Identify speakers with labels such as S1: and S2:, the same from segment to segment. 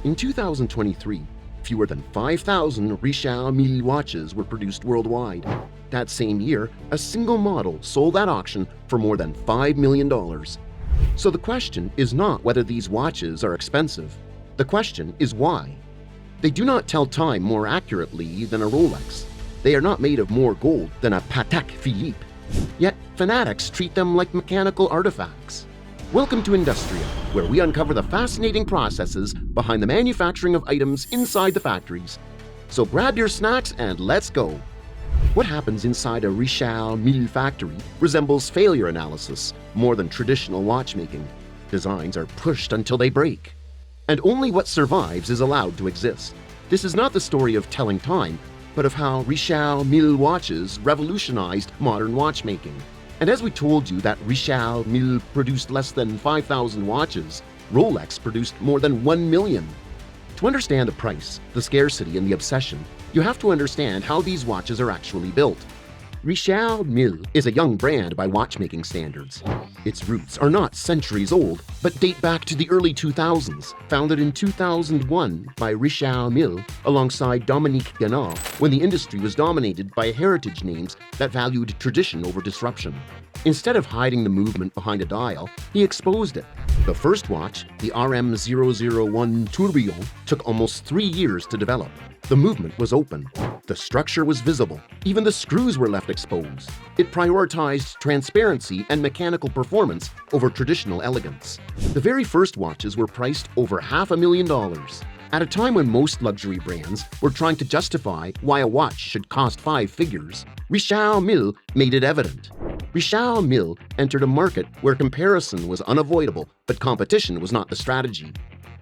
S1: In 2023, fewer than 5,000 Richard Mille watches were produced worldwide. That same year, a single model sold at auction for more than $5 million. So the question is not whether these watches are expensive. The question is why. They do not tell time more accurately than a Rolex. They are not made of more gold than a Patek Philippe. Yet fanatics treat them like mechanical artifacts. Welcome to INDUSTRIA, where we uncover the fascinating processes behind the manufacturing of items inside the factories. So grab your snacks and let's go! What happens inside a Richard Mille factory resembles failure analysis more than traditional watchmaking. Designs are pushed until they break. And only what survives is allowed to exist. This is not the story of telling time, but of how Richard Mille watches revolutionized modern watchmaking. And as we told you that Richard Mille produced less than 5,000 watches, Rolex produced more than 1 million. To understand the price, the scarcity, and the obsession, you have to understand how these watches are actually built. Richard Mille is a young brand by watchmaking standards. Its roots are not centuries old, but date back to the early 2000s, founded in 2001 by Richard Mille alongside Dominique Ganard, when the industry was dominated by heritage names that valued tradition over disruption. Instead of hiding the movement behind a dial, he exposed it. The first watch, the RM001 Tourbillon, took almost 3 years to develop. The movement was open. The structure was visible. Even the screws were left exposed. It prioritized transparency and mechanical performance over traditional elegance. The very first watches were priced over $500,000. At a time when most luxury brands were trying to justify why a watch should cost 5 figures, Richard Mille made it evident. Richard Mille entered a market where comparison was unavoidable, but competition was not the strategy.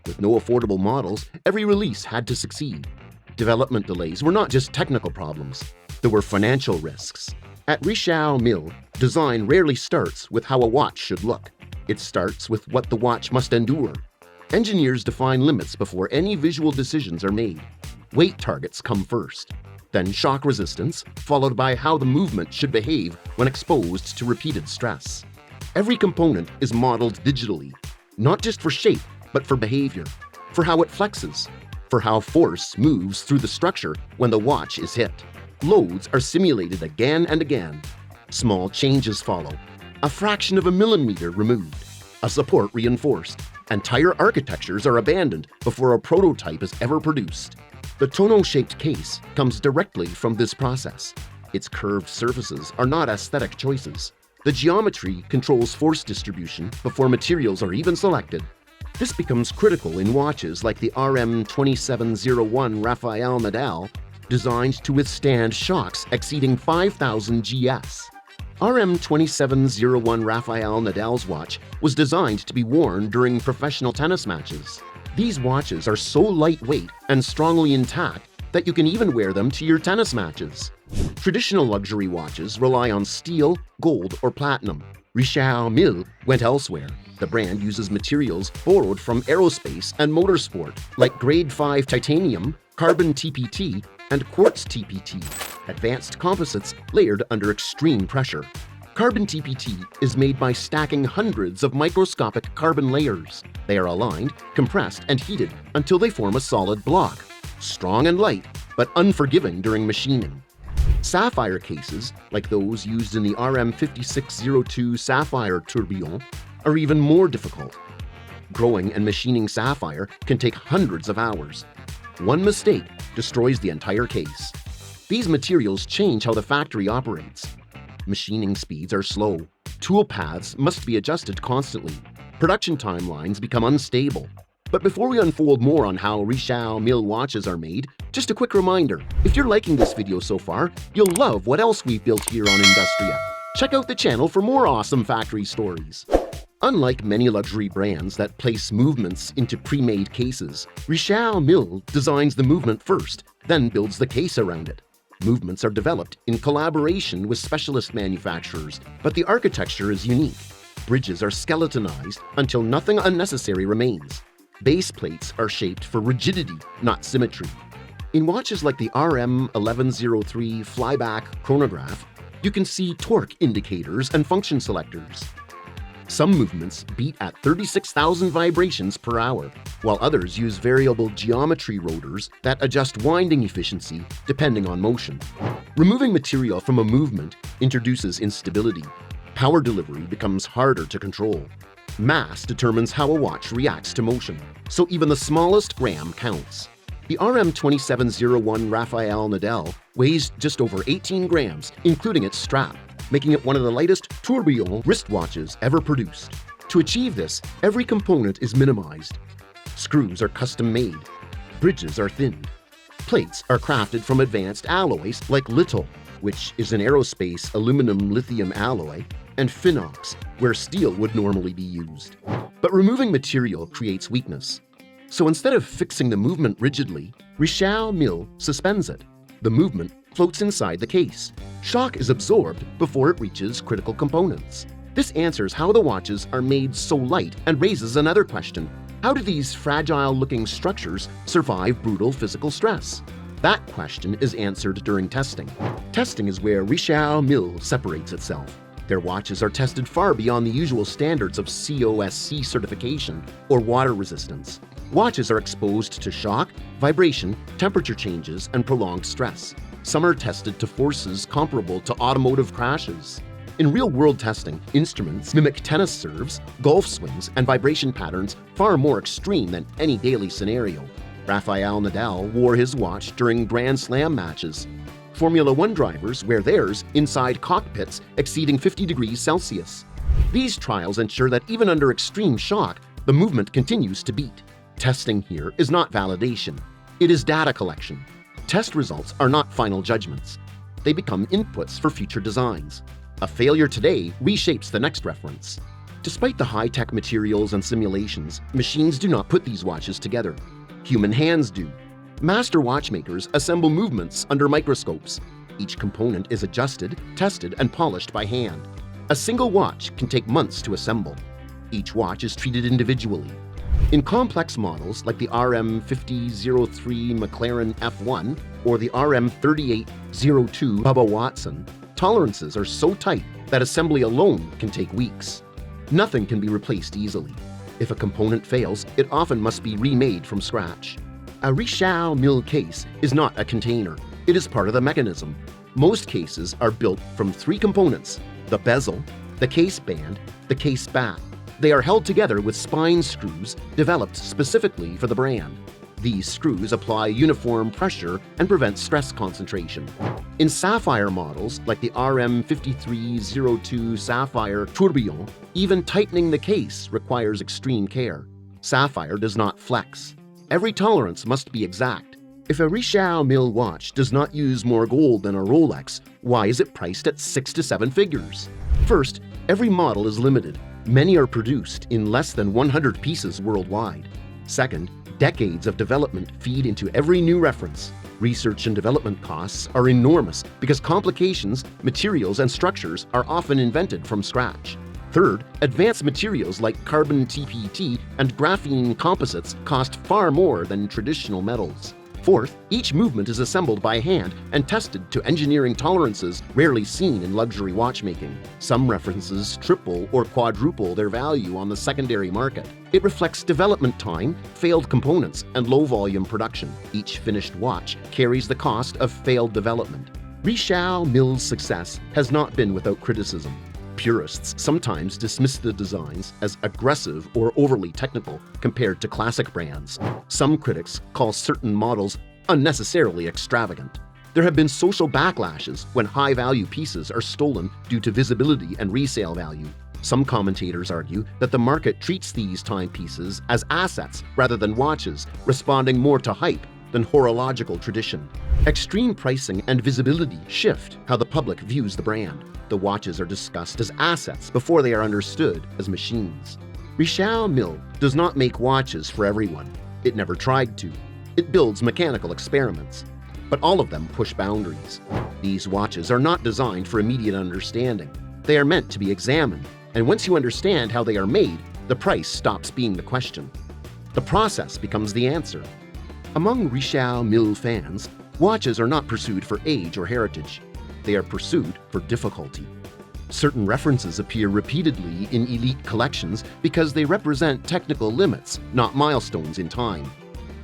S1: With no affordable models, every release had to succeed. Development delays were not just technical problems, there were financial risks. At Richard Mille, design rarely starts with how a watch should look. It starts with what the watch must endure. Engineers define limits before any visual decisions are made. Weight targets come first, then shock resistance, followed by how the movement should behave when exposed to repeated stress. Every component is modeled digitally, not just for shape, but for behavior, for how it flexes, for how force moves through the structure when the watch is hit. Loads are simulated again and again. Small changes follow. A fraction of a millimeter removed. A support reinforced. Entire architectures are abandoned before a prototype is ever produced. The tonneau-shaped case comes directly from this process. Its curved surfaces are not aesthetic choices. The geometry controls force distribution before materials are even selected. This becomes critical in watches like the RM2701 Rafael Nadal, designed to withstand shocks exceeding 5,000 GS. RM2701 Rafael Nadal's watch was designed to be worn during professional tennis matches. These watches are so lightweight and strongly intact that you can even wear them to your tennis matches. Traditional luxury watches rely on steel, gold, or platinum. Richard Mille went elsewhere. The brand uses materials borrowed from aerospace and motorsport, like Grade 5 titanium, Carbon TPT, and Quartz TPT, advanced composites layered under extreme pressure. Carbon TPT is made by stacking hundreds of microscopic carbon layers. They are aligned, compressed, and heated until they form a solid block, strong and light, but unforgiving during machining. Sapphire cases, like those used in the RM5602 Sapphire Tourbillon, are even more difficult. Growing and machining sapphire can take hundreds of hours. One mistake destroys the entire case. These materials change how the factory operates. Machining speeds are slow. Tool paths must be adjusted constantly. Production timelines become unstable. But before we unfold more on how Richard Mille watches are made, just a quick reminder, if you're liking this video so far, you'll love what else we've built here on INDUSTRIA. Check out the channel for more awesome factory stories. Unlike many luxury brands that place movements into pre-made cases, Richard Mille designs the movement first, then builds the case around it. Movements are developed in collaboration with specialist manufacturers, but the architecture is unique. Bridges are skeletonized until nothing unnecessary remains. Base plates are shaped for rigidity, not symmetry. In watches like the RM1103 flyback chronograph, you can see torque indicators and function selectors. Some movements beat at 36,000 vibrations per hour, while others use variable geometry rotors that adjust winding efficiency depending on motion. Removing material from a movement introduces instability. Power delivery becomes harder to control. Mass determines how a watch reacts to motion, so even the smallest gram counts. The RM2701 Rafael Nadal weighs just over 18 grams, including its strap, making it one of the lightest tourbillon wristwatches ever produced. To achieve this, every component is minimized. Screws are custom-made. Bridges are thinned. Plates are crafted from advanced alloys like little, which is an aerospace aluminum-lithium alloy, and Phenox, where steel would normally be used. But removing material creates weakness. So instead of fixing the movement rigidly, Richard Mille suspends it. The movement floats inside the case. Shock is absorbed before it reaches critical components. This answers how the watches are made so light and raises another question. How do these fragile-looking structures survive brutal physical stress? That question is answered during testing. Testing is where Richard Mille separates itself. Their watches are tested far beyond the usual standards of COSC certification or water resistance. Watches are exposed to shock, vibration, temperature changes, and prolonged stress. Some are tested to forces comparable to automotive crashes. In real-world testing, instruments mimic tennis serves, golf swings, and vibration patterns far more extreme than any daily scenario. Rafael Nadal wore his watch during Grand Slam matches. Formula One drivers wear theirs inside cockpits exceeding 50 degrees Celsius. These trials ensure that even under extreme shock, the movement continues to beat. Testing here is not validation. It is data collection. Test results are not final judgments. They become inputs for future designs. A failure today reshapes the next reference. Despite the high-tech materials and simulations, machines do not put these watches together. Human hands do. Master watchmakers assemble movements under microscopes. Each component is adjusted, tested, and polished by hand. A single watch can take months to assemble. Each watch is treated individually. In complex models like the RM5003 McLaren F1 or the RM3802 Bubba Watson, tolerances are so tight that assembly alone can take weeks. Nothing can be replaced easily. If a component fails, it often must be remade from scratch. A Richard Mille case is not a container. It is part of the mechanism. Most cases are built from three components: the bezel, the case band, the case back. They are held together with spine screws developed specifically for the brand. These screws apply uniform pressure and prevent stress concentration. In sapphire models like the RM5302 Sapphire Tourbillon, even tightening the case requires extreme care. Sapphire does not flex. Every tolerance must be exact. If a Richard Mille watch does not use more gold than a Rolex, why is it priced at 6 to 7 figures? First, every model is limited. Many are produced in less than 100 pieces worldwide. Second, decades of development feed into every new reference. Research and development costs are enormous because complications, materials, and structures are often invented from scratch. Third, advanced materials like carbon TPT and graphene composites cost far more than traditional metals. Fourth, each movement is assembled by hand and tested to engineering tolerances rarely seen in luxury watchmaking. Some references triple or quadruple their value on the secondary market. It reflects development time, failed components, and low-volume production. Each finished watch carries the cost of failed development. Richard Mille's success has not been without criticism. Purists sometimes dismiss the designs as aggressive or overly technical compared to classic brands. Some critics call certain models unnecessarily extravagant. There have been social backlashes when high-value pieces are stolen due to visibility and resale value. Some commentators argue that the market treats these timepieces as assets rather than watches, responding more to hype than horological tradition. Extreme pricing and visibility shift how the public views the brand. The watches are discussed as assets before they are understood as machines. Richard Mille does not make watches for everyone. It never tried to. It builds mechanical experiments. But all of them push boundaries. These watches are not designed for immediate understanding. They are meant to be examined, and once you understand how they are made, the price stops being the question. The process becomes the answer. Among Richard Mille fans, watches are not pursued for age or heritage. They are pursued for difficulty. Certain references appear repeatedly in elite collections because they represent technical limits, not milestones in time.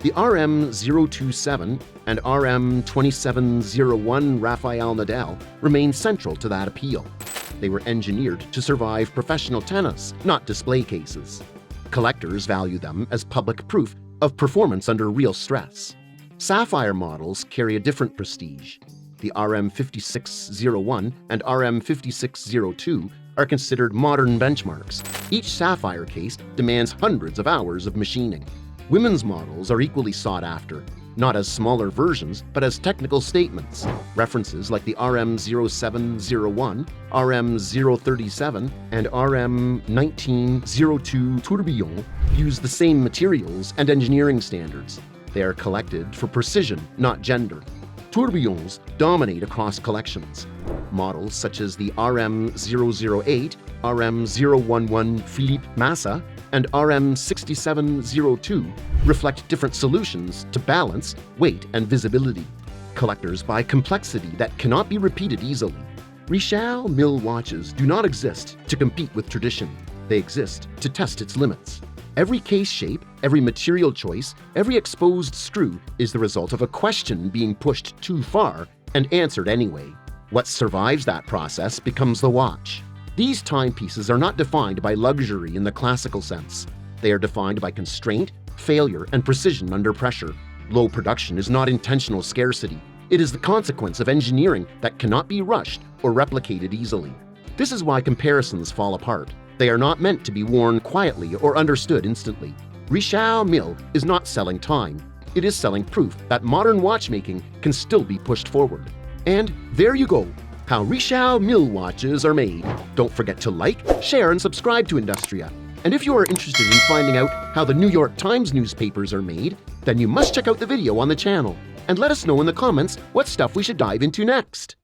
S1: The RM027 and RM2701 Rafael Nadal remain central to that appeal. They were engineered to survive professional tennis, not display cases. Collectors value them as public proof of performance under real stress. Sapphire models carry a different prestige. The RM5601 and RM5602 are considered modern benchmarks. Each sapphire case demands hundreds of hours of machining. Women's models are equally sought after, not as smaller versions, but as technical statements. References like the RM0701, RM037, and RM1902 Tourbillon use the same materials and engineering standards. They are collected for precision, not gender. Tourbillons dominate across collections. Models such as the RM008, RM011 Philippe Massa, and RM6702 reflect different solutions to balance, weight, and visibility. Collectors buy complexity that cannot be repeated easily. Richard Mille watches do not exist to compete with tradition. They exist to test its limits. Every case shape, every material choice, every exposed screw is the result of a question being pushed too far and answered anyway. What survives that process becomes the watch. These timepieces are not defined by luxury in the classical sense. They are defined by constraint, failure, and precision under pressure. Low production is not intentional scarcity. It is the consequence of engineering that cannot be rushed or replicated easily. This is why comparisons fall apart. They are not meant to be worn quietly or understood instantly. Richard Mille is not selling time. It is selling proof that modern watchmaking can still be pushed forward. And there you go, how Richard Mille watches are made. Don't forget to like, share, and subscribe to INDUSTRIA. And if you are interested in finding out how the New York Times newspapers are made, then you must check out the video on the channel. And let us know in the comments what stuff we should dive into next.